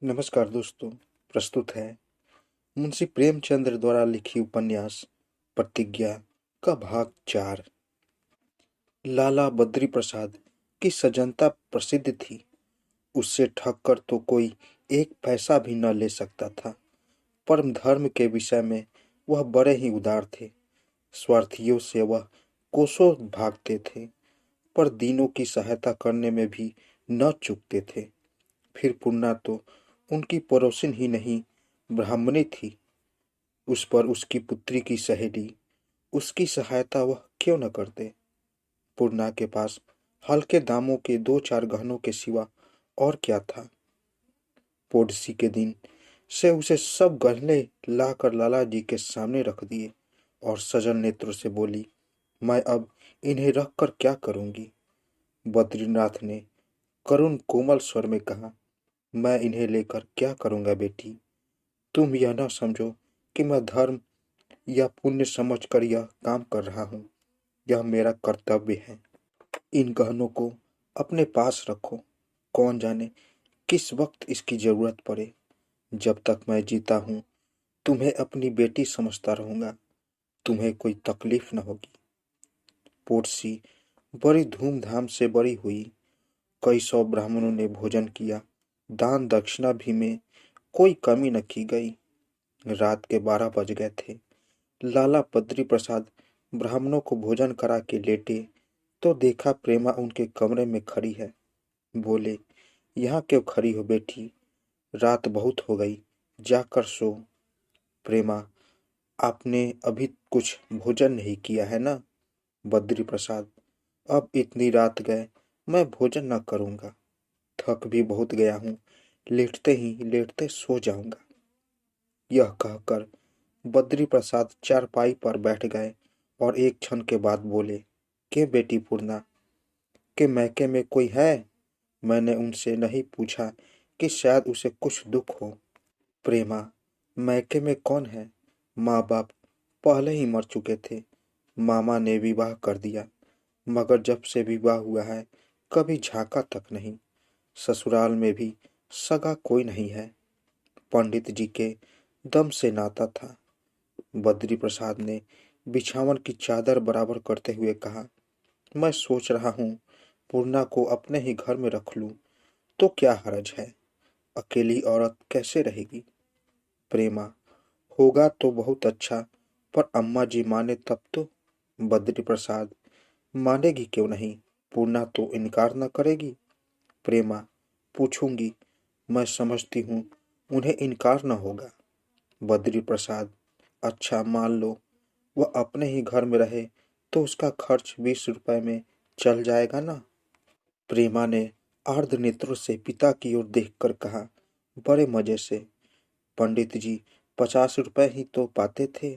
नमस्कार दोस्तों। प्रस्तुत है मुंशी प्रेमचंद्र द्वारा लिखी उपन्यास प्रतिज्ञा का भाग 4। लाला बद्री प्रसाद की सजनता प्रसिद्ध थी। उससे ठग कर तो कोई एक पैसा भी न ले सकता था। परम धर्म के विषय में वह बड़े ही उदार थे। स्वार्थियों से वह कोसों भागते थे, पर दीनों की सहायता करने में भी न चूकते थे। फिर पूर्णा तो उनकी पड़ोसिन ही नहीं, ब्राह्मणी थी। उस पर उसकी पुत्री की सहेली, उसकी सहायता वह क्यों न करते। पूर्णा के पास हल्के दामों के दो चार गहनों के सिवा और क्या था। पोडसी के दिन से उसे सब गहने लाकर लाला जी के सामने रख दिए और सजल नेत्रों से बोली, मैं अब इन्हें रख कर क्या करूंगी। बद्रीनाथ ने करुण कोमल स्वर में कहा, मैं इन्हें लेकर क्या करूंगा बेटी। तुम यह न समझो कि मैं धर्म या पुण्य समझकर यह काम कर रहा हूँ। यह मेरा कर्तव्य है। इन गहनों को अपने पास रखो। कौन जाने किस वक्त इसकी जरूरत पड़े। जब तक मैं जीता हूँ तुम्हें अपनी बेटी समझता रहूंगा। तुम्हें कोई तकलीफ न होगी। पोटसी बड़ी धूमधाम से बड़ी हुई। कई सौ ब्राह्मणों ने भोजन किया। दान दक्षिणा भी में कोई कमी न की गई। रात के 12 बज गए थे। लाला बद्री प्रसाद ब्राह्मणों को भोजन करा के लेटे तो देखा प्रेमा उनके कमरे में खड़ी है। बोले, यहाँ क्यों खड़ी हो बेटी। रात बहुत हो गई, जाकर सो। प्रेमा, आपने अभी कुछ भोजन नहीं किया है ना। बद्री प्रसाद, अब इतनी रात गए मैं भोजन न करूंगा। थक भी बहुत गया हूँ, लेटते ही लेटते सो जाऊंगा। यह कहकर बद्री प्रसाद चारपाई पर बैठ गए और एक क्षण के बाद बोले, के बेटी पूर्णा, के मैके में कोई है। मैंने उनसे नहीं पूछा कि शायद उसे कुछ दुख हो। प्रेमा, मैके में कौन है। माँ बाप पहले ही मर चुके थे। मामा ने विवाह कर दिया, मगर जब से विवाह हुआ है कभी झांका तक नहीं। ससुराल में भी सगा कोई नहीं है। पंडित जी के दम से नाता था। बद्री प्रसाद ने बिछावन की चादर बराबर करते हुए कहा, मैं सोच रहा हूँ पूर्णा को अपने ही घर में रख लूं तो क्या हर्ज है। अकेली औरत कैसे रहेगी। प्रेमा, होगा तो बहुत अच्छा, पर अम्मा जी माने तब तो। बद्री प्रसाद, मानेगी क्यों नहीं। पूर्णा तो इनकार न करेगी। प्रेमा, पूछूंगी। मैं समझती हूँ उन्हें इनकार न होगा। बद्री प्रसाद, अच्छा मान लो वह अपने ही घर में रहे तो उसका खर्च 20 रुपए में चल जाएगा ना। प्रेमा ने आर्द्र नेत्रों से पिता की ओर देखकर कहा, बड़े मजे से। पंडित जी 50 रुपए ही तो पाते थे।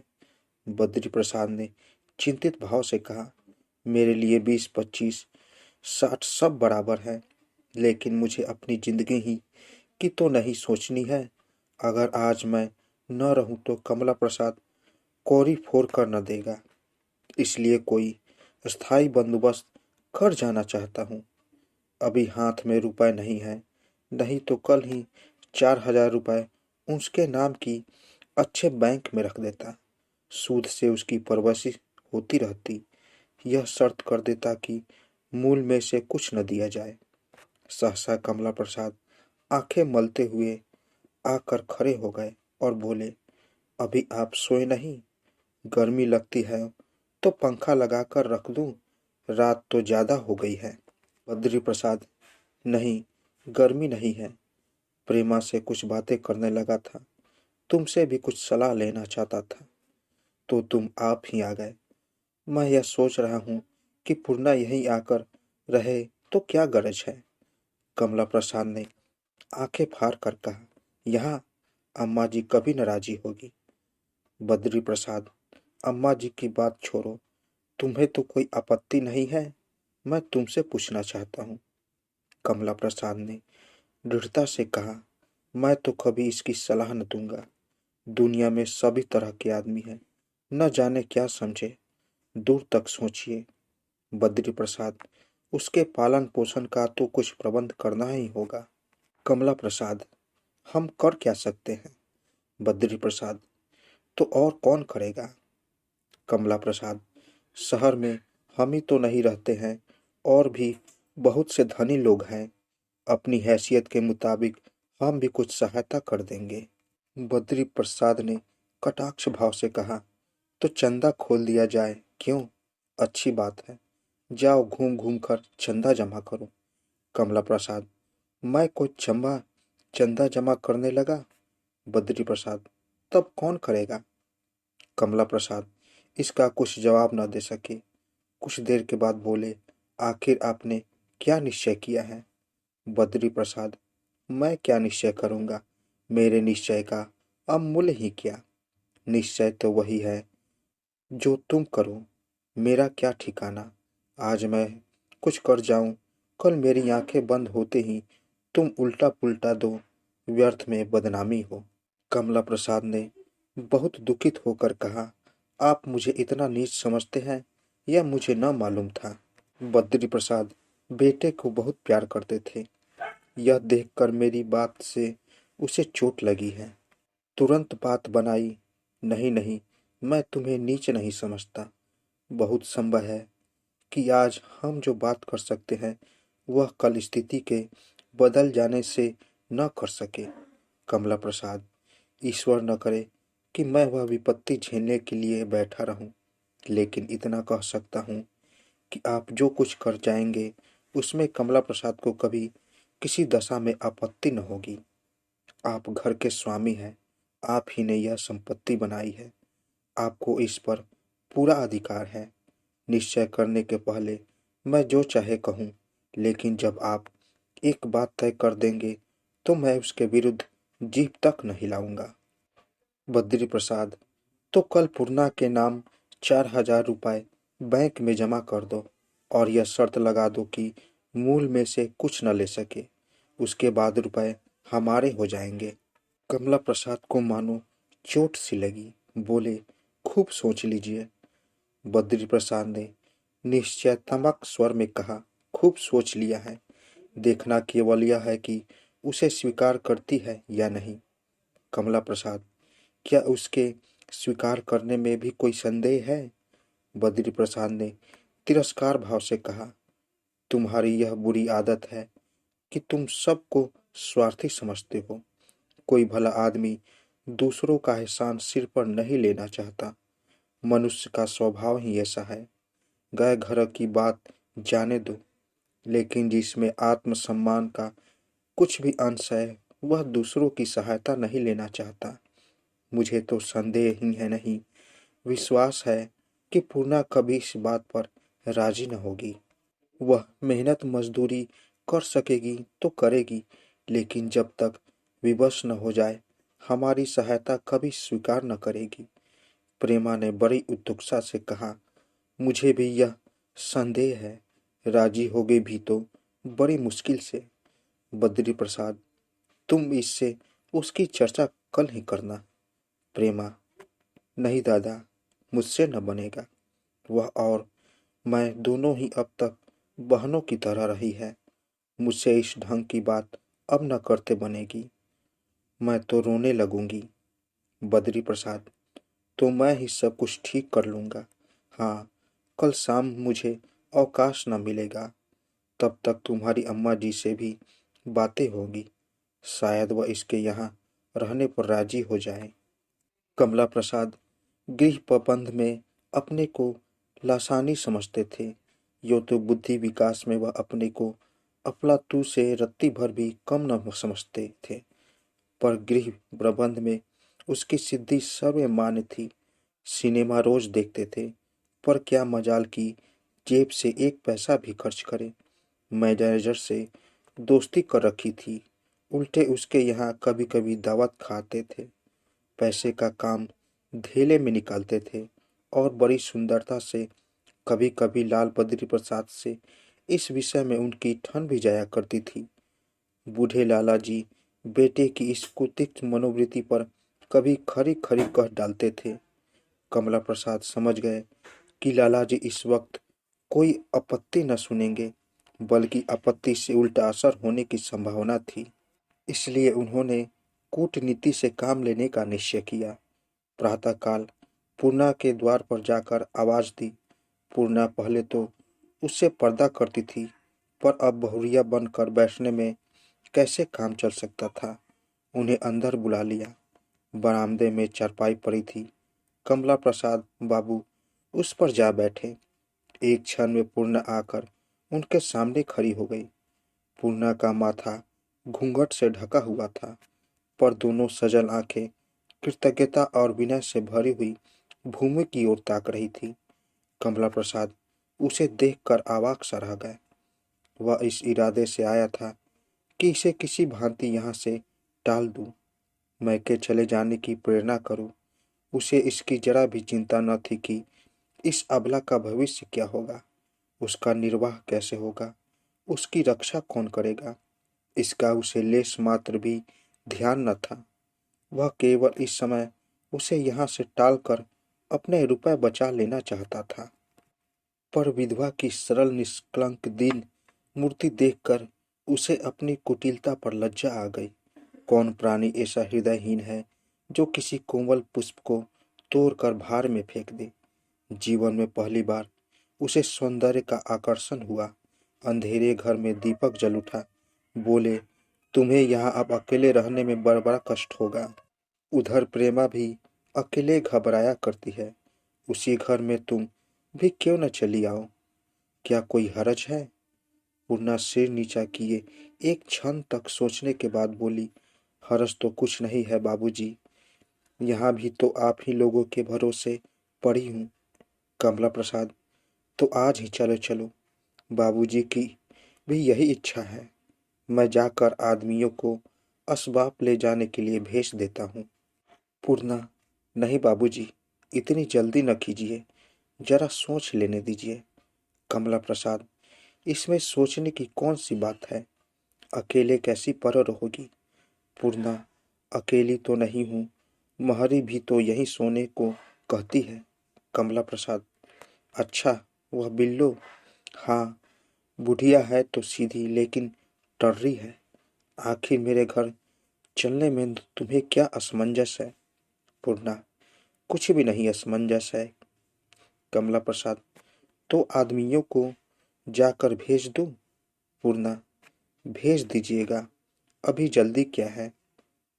बद्री प्रसाद ने चिंतित भाव से कहा, मेरे लिए 20, 25, 60 सब बराबर है, लेकिन मुझे अपनी जिंदगी ही की तो नहीं सोचनी है। अगर आज मैं न रहूं तो कमला प्रसाद कौड़ी फोड़ कर न देगा। इसलिए कोई स्थायी बंदोबस्त कर जाना चाहता हूँ। अभी हाथ में रुपए नहीं है, नहीं तो कल ही 4,000 रुपए उसके नाम की अच्छे बैंक में रख देता। सूद से उसकी परवरिश होती रहती। यह शर्त कर देता कि मूल में से कुछ न दिया जाए। सहसा कमला प्रसाद आंखें मलते हुए आकर खड़े हो गए और बोले, अभी आप सोए नहीं। गर्मी लगती है तो पंखा लगाकर रख दूं। रात तो ज्यादा हो गई है। बद्री प्रसाद, नहीं, गर्मी नहीं है। प्रेमा से कुछ बातें करने लगा था। तुमसे भी कुछ सलाह लेना चाहता था तो तुम आप ही आ गए। मैं यह सोच रहा हूँ कि पूर्णा यहीं आकर रहे तो क्या गरज है। कमला प्रसाद ने आंखें फाड़ कर कहा, यहाँ अम्मा जी कभी नाराजी होगी। बद्री प्रसाद, अम्मा जी की बात छोड़ो। तुम्हें तो कोई आपत्ति नहीं है। मैं तुमसे पूछना चाहता हूँ। कमला प्रसाद ने दृढ़ता से कहा, मैं तो कभी इसकी सलाह न दूंगा। दुनिया में सभी तरह के आदमी हैं, न जाने क्या समझे। दूर तक सोचिए। बद्री प्रसाद, उसके पालन पोषण का तो कुछ प्रबंध करना ही होगा। कमला प्रसाद, हम कर क्या सकते हैं? बद्री प्रसाद: तो और कौन करेगा? कमला प्रसाद: शहर में हम ही तो नहीं रहते हैं, और भी बहुत से धनी लोग हैं। अपनी हैसियत के मुताबिक हम भी कुछ सहायता कर देंगे। बद्री प्रसाद ने कटाक्ष भाव से कहा, तो चंदा खोल दिया जाए, क्यों? अच्छी बात है, जाओ घूम घूम कर चंदा जमा करो। कमला प्रसाद: मैं कोई चंदा जमा करने लगा? बद्री प्रसाद: तब कौन करेगा? कमला प्रसाद इसका कुछ जवाब न दे सके। कुछ देर के बाद बोले, आखिर आपने क्या निश्चय किया है? बद्री प्रसाद: मैं क्या निश्चय करूंगा? मेरे निश्चय का अब मूल्य ही क्या? निश्चय तो वही है जो तुम करो, मेरा क्या ठिकाना। आज मैं कुछ कर जाऊं, कल मेरी आंखें बंद होते ही तुम उल्टा पुल्टा दो, व्यर्थ में बदनामी हो। कमला प्रसाद ने बहुत दुखित होकर कहा, आप मुझे इतना नीच समझते हैं, यह मुझे न मालूम था। बद्री प्रसाद बेटे को बहुत प्यार करते थे। यह देखकर मेरी बात से उसे चोट लगी है। तुरंत बात बनाई, नहीं नहीं, मैं तुम्हें नीच नहीं समझता। बहुत संभव है कि आज हम जो बात कर सकते हैं वह कल स्थिति के बदल जाने से न कर सके। कमला प्रसाद: ईश्वर न करे कि मैं वह विपत्ति झेलने के लिए बैठा रहूं, लेकिन इतना कह सकता हूं कि आप जो कुछ कर जाएंगे उसमें कमला प्रसाद को कभी किसी दशा में आपत्ति न होगी। आप घर के स्वामी हैं, आप ही ने यह संपत्ति बनाई है, आपको इस पर पूरा अधिकार है। निश्चय करने के पहले मैं जो चाहे कहूँ, लेकिन जब आप एक बात तय कर देंगे तो मैं उसके विरुद्ध जीभ तक न हिलाऊंगा। बद्री प्रसाद: तो कल पूर्णा के नाम 4,000 रुपये बैंक में जमा कर दो, और यह शर्त लगा दो कि मूल में से कुछ न ले सके। उसके बाद रुपए हमारे हो जाएंगे। कमला प्रसाद को मानो चोट सी लगी। बोले, खूब सोच लीजिए। बद्री प्रसाद ने निश्चयात्मक स्वर में कहा, खूब सोच लिया है। देखना केवल यह है कि उसे स्वीकार करती है या नहीं। कमला प्रसाद: क्या उसके स्वीकार करने में भी कोई संदेह है? बद्री प्रसाद ने तिरस्कार भाव से कहा, तुम्हारी यह बुरी आदत है कि तुम सबको स्वार्थी समझते हो। कोई भला आदमी दूसरों का एहसान सिर पर नहीं लेना चाहता। मनुष्य का स्वभाव ही ऐसा है। गए घर की बात जाने दो, लेकिन जिसमें आत्मसम्मान का कुछ भी अंश है वह दूसरों की सहायता नहीं लेना चाहता। मुझे तो संदेह ही है नहीं, विश्वास है कि पूर्णा कभी इस बात पर राजी न होगी। वह मेहनत मजदूरी कर सकेगी तो करेगी, लेकिन जब तक विवश न हो जाए हमारी सहायता कभी स्वीकार न करेगी। प्रेमा ने बड़ी उत्सुकता से कहा, मुझे भी यह संदेह है, राजी होगे भी तो बड़ी मुश्किल से। बद्री प्रसाद: तुम इससे उसकी चर्चा कल ही करना। प्रेमा: नहीं दादा, मुझसे न बनेगा। वह और मैं दोनों ही अब तक बहनों की तरह रही है। मुझसे इस ढंग की बात अब न करते बनेगी। मैं तो रोने लगूंगी। बद्री प्रसाद: तो मैं ही सब कुछ ठीक कर लूंगा। हाँ, कल शाम मुझे अवकाश न मिलेगा। तब तक तुम्हारी अम्मा जी से भी बातें होगी। शायद वह इसके यहाँ रहने पर राजी हो जाए। कमला प्रसाद गृह प्रबंध में अपने को लासानी समझते थे। यो तो बुद्धि विकास में वह अपने को अफलातू से रत्ती भर भी कम न समझते थे, पर गृह प्रबंध में उसकी सिद्धि सर्वमान्य थी। सिनेमा रोज देखते थे, पर क्या मजाल की जेब से एक पैसा भी खर्च करे। मैनेजर से दोस्ती कर रखी थी, उल्टे उसके यहाँ कभी कभी दावत खाते थे। पैसे का काम धेले में निकालते थे, और बड़ी सुंदरता से कभी कभी लाल बद्री प्रसाद से इस विषय में उनकी ठन भी जाया करती थी। बूढ़े लाला जी बेटे की इस कुत्सित मनोवृत्ति पर कभी खरी खरी कह डालते थे। कमला प्रसाद समझ गए कि लाला जी इस वक्त कोई आपत्ति न सुनेंगे, बल्कि आपत्ति से उल्टा असर होने की संभावना थी। इसलिए उन्होंने कूटनीति से काम लेने का निश्चय किया। प्रातःकाल पूर्णा के द्वार पर जाकर आवाज दी। पूर्णा पहले तो उससे पर्दा करती थी, पर अब बहुरिया बनकर बैठने में कैसे काम चल सकता था। उन्हें अंदर बुला लिया। बरामदे में चारपाई पड़ी थी। कमला प्रसाद बाबू उस पर जा बैठे। एक क्षण में पूर्णा आकर उनके सामने खड़ी हो गई। पूर्णा का माथा घूंघट से ढका हुआ था, पर दोनों सजल आंखें कृतज्ञता और विनय से भरी हुई भूमि की ओर ताक रही थी। कमला प्रसाद उसे देखकर अवाक सा रह गए। वह इस इरादे से आया था कि इसे किसी भांति यहाँ से टाल दूं, मैके चले जाने की प्रेरणा करूं। उसे इसकी जरा भी चिंता न थी कि इस अबला का भविष्य क्या होगा, उसका निर्वाह कैसे होगा, उसकी रक्षा कौन करेगा। इसका उसे लेश मात्र भी ध्यान न था। वह केवल इस समय उसे यहाँ से टालकर अपने रुपए बचा लेना चाहता था। पर विधवा की सरल निष्कलंक दीन मूर्ति देखकर उसे अपनी कुटिलता पर लज्जा आ गई। कौन प्राणी ऐसा हृदयहीन है जो किसी कोमल पुष्प को तोड़कर भार में फेंक दे। जीवन में पहली बार उसे सौंदर्य का आकर्षण हुआ। अंधेरे घर में दीपक जल उठा। बोले, तुम्हें यहाँ अब अकेले रहने में बड़ा कष्ट होगा। उधर प्रेमा भी अकेले घबराया करती है। उसी घर में तुम भी क्यों न चली आओ। क्या कोई हरज है। पूर्णा सिर नीचा किए एक क्षण तक सोचने के बाद बोली, हरज तो कुछ नहीं है बाबूजी, यहाँ भी तो आप ही लोगों के भरोसे पड़ी हूँ। कमला प्रसाद, तो आज ही चलो चलो, बाबूजी की भी यही इच्छा है। मैं जाकर आदमियों को असबाब ले जाने के लिए भेज देता हूँ। पूर्णा, नहीं बाबूजी, इतनी जल्दी न कीजिए, जरा सोच लेने दीजिए। कमला प्रसाद, इसमें सोचने की कौन सी बात है। अकेले कैसी पर रहोगी। पूर्णा, अकेली तो नहीं हूँ, महरी भी तो यही सोने को कहती है। कमला प्रसाद, अच्छा, वह बिल्लो। हाँ, बुढ़िया है तो सीधी, लेकिन टर्री है। आखिर मेरे घर चलने में तुम्हें क्या असमंजस है। पूर्णा, कुछ भी नहीं असमंजस है। कमला प्रसाद, तो आदमियों को जाकर भेज दूं। पूर्णा, भेज दीजिएगा, अभी जल्दी क्या है।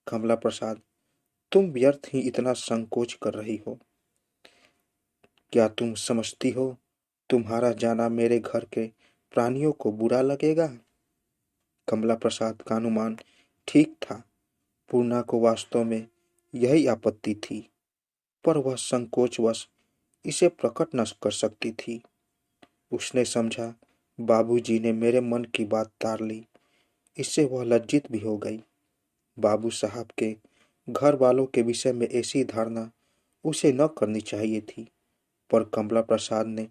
कमला प्रसाद, तुम व्यर्थ ही इतना संकोच कर रही हो। क्या तुम समझती हो तुम्हारा जाना मेरे घर के प्राणियों को बुरा लगेगा। कमला प्रसाद का अनुमान ठीक था। पूर्णा को वास्तव में यही आपत्ति थी, पर वह संकोचवश इसे प्रकट न कर सकती थी। उसने समझा, बाबूजी ने मेरे मन की बात तार ली। इससे वह लज्जित भी हो गई। बाबू साहब के घर वालों के विषय में ऐसी धारणा उसे न करनी चाहिए थी, पर कमला प्रसाद ने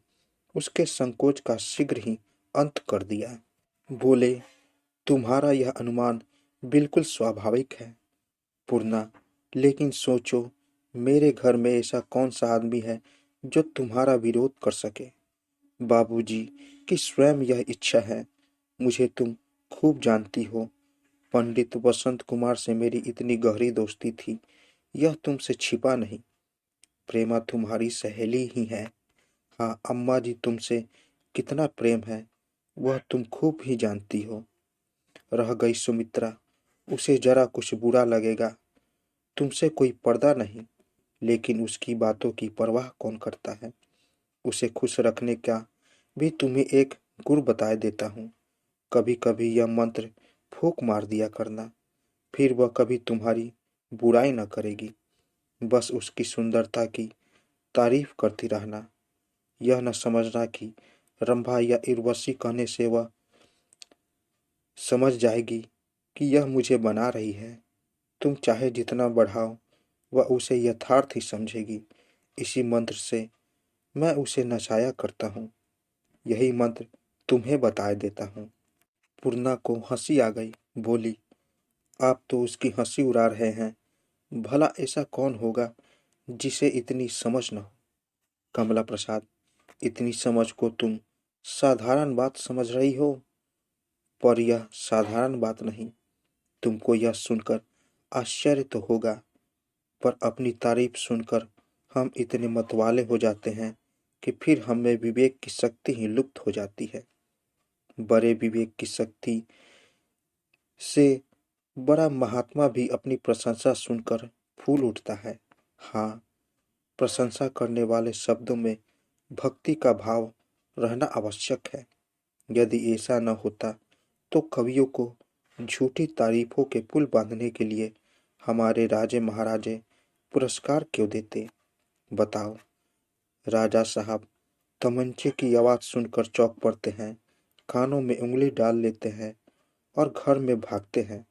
उसके संकोच का शीघ्र ही अंत कर दिया। बोले, तुम्हारा यह अनुमान बिल्कुल स्वाभाविक है पूर्णा, लेकिन सोचो, मेरे घर में ऐसा कौन सा आदमी है जो तुम्हारा विरोध कर सके। बाबूजी की स्वयं यह इच्छा है। मुझे तुम खूब जानती हो। पंडित वसंत कुमार से मेरी इतनी गहरी दोस्ती थी, यह तुमसे छिपा नहीं। प्रेमा तुम्हारी सहेली ही है। हाँ, अम्मा जी तुमसे कितना प्रेम है वह तुम खूब ही जानती हो। रह गई सुमित्रा, उसे जरा कुछ बुरा लगेगा। तुमसे कोई पर्दा नहीं, लेकिन उसकी बातों की परवाह कौन करता है। उसे खुश रखने का भी तुम्हें एक गुर बताए देता हूँ। कभी कभी यह मंत्र फूंक मार दिया करना, फिर वह कभी तुम्हारी बुराई न करेगी। बस उसकी सुंदरता की तारीफ करती रहना। यह न समझना कि रंभा या उर्वशी कहने से वह समझ जाएगी कि यह मुझे बना रही है। तुम चाहे जितना बढ़ाओ, वह उसे यथार्थ ही समझेगी। इसी मंत्र से मैं उसे नचाया करता हूँ। यही मंत्र तुम्हें बताए देता हूँ। पूर्णा को हंसी आ गई। बोली, आप तो उसकी हंसी उड़ा रहे हैं। भला ऐसा कौन होगा जिसे इतनी समझ न हो। कमला प्रसाद, इतनी समझ को तुम साधारण बात समझ रही हो, पर यह साधारण बात नहीं। तुमको यह सुनकर आश्चर्य तो होगा, पर अपनी तारीफ सुनकर हम इतने मतवाले हो जाते हैं कि फिर हमें विवेक की शक्ति ही लुप्त हो जाती है। बड़े विवेक की शक्ति से बड़ा महात्मा भी अपनी प्रशंसा सुनकर फूल उठता है। हाँ, प्रशंसा करने वाले शब्दों में भक्ति का भाव रहना आवश्यक है। यदि ऐसा न होता तो कवियों को झूठी तारीफों के पुल बांधने के लिए हमारे राजे महाराजे पुरस्कार क्यों देते? बताओ। राजा साहब तमंचे की आवाज सुनकर चौंक पड़ते हैं, कानों में उंगली डाल लेते हैं और घर में भागते हैं।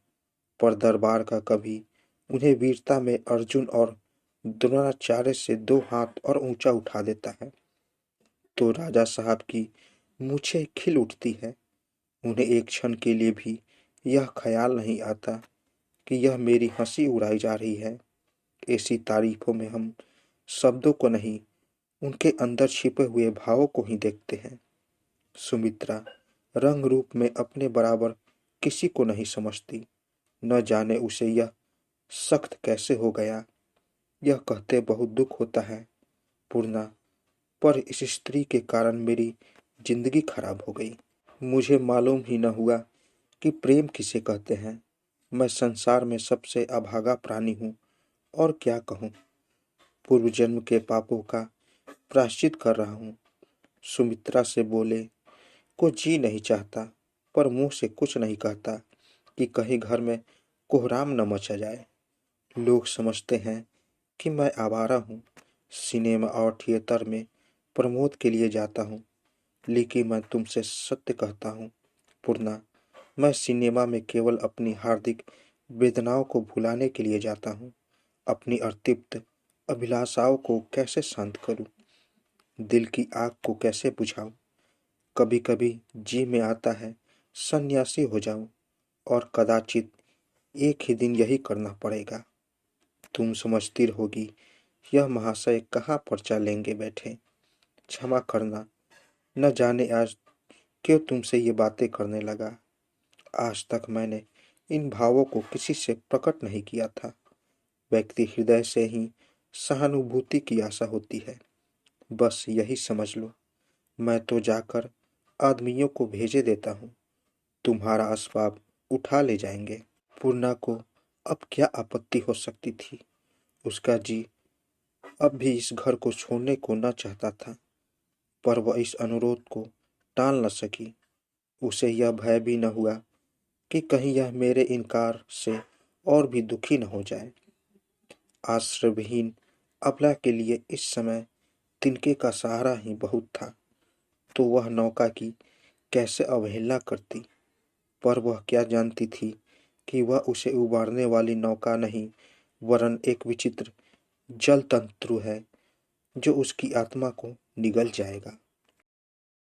पर दरबार का कवि उन्हें वीरता में अर्जुन और द्रोणाचार्य से 2 हाथ और ऊंचा उठा देता है तो राजा साहब की मूछें खिल उठती है। उन्हें एक क्षण के लिए भी यह ख्याल नहीं आता कि यह मेरी हंसी उड़ाई जा रही है। ऐसी तारीफों में हम शब्दों को नहीं, उनके अंदर छिपे हुए भावों को ही देखते हैं। सुमित्रा रंग रूप में अपने बराबर किसी को नहीं समझती। न जाने उसे यह सख्त कैसे हो गया। यह कहते बहुत दुख होता है पूर्णा, पर इस स्त्री के कारण मेरी जिंदगी खराब हो गई। मुझे मालूम ही न हुआ कि प्रेम किसे कहते हैं। मैं संसार में सबसे अभागा प्राणी हूँ और क्या कहूँ। पूर्व जन्म के पापों का प्रायश्चित कर रहा हूँ। सुमित्रा से बोले को जी नहीं चाहता, पर मुंह से कुछ नहीं कहता कि कहीं घर में कोहराम न मचा जाए। लोग समझते हैं कि मैं आवारा हूँ। सिनेमा और थिएटर में प्रमोद के लिए जाता हूँ, लेकिन मैं तुमसे सत्य कहता हूँ पूर्णा, मैं सिनेमा में केवल अपनी हार्दिक वेदनाओं को भुलाने के लिए जाता हूँ। अपनी अतृप्त अभिलाषाओं को कैसे शांत करूं? दिल की आग को कैसे बुझाऊं? कभी कभी जी में आता है सन्यासी हो जाऊं, और कदाचित एक ही दिन यही करना पड़ेगा। तुम समझती रहोगी यह महाशय कहाँ पर्चा लेंगे बैठे। क्षमा करना, न जाने आज क्यों तुमसे ये बातें करने लगा। आज तक मैंने इन भावों को किसी से प्रकट नहीं किया था। व्यक्ति हृदय से ही सहानुभूति की आशा होती है। बस यही समझ लो। मैं तो जाकर आदमियों को भेजे देता हूँ, तुम्हारा असबाब उठा ले जाएंगे। पूर्णा को अब क्या आपत्ति हो सकती थी। उसका जी अब भी इस घर को छोड़ने को न चाहता था, पर वह इस अनुरोध को टाल न सकी। उसे यह भय भी न हुआ कि कहीं यह मेरे इनकार से और भी दुखी न हो जाए। आश्रयविहीन अबला के लिए इस समय तिनके का सहारा ही बहुत था, तो वह नौका की कैसे अवहेलना करती। पर वह क्या जानती थी कि वह उसे उबारने वाली नौका नहीं, वरन एक विचित्र जल तंत्रु है जो उसकी आत्मा को निगल जाएगा।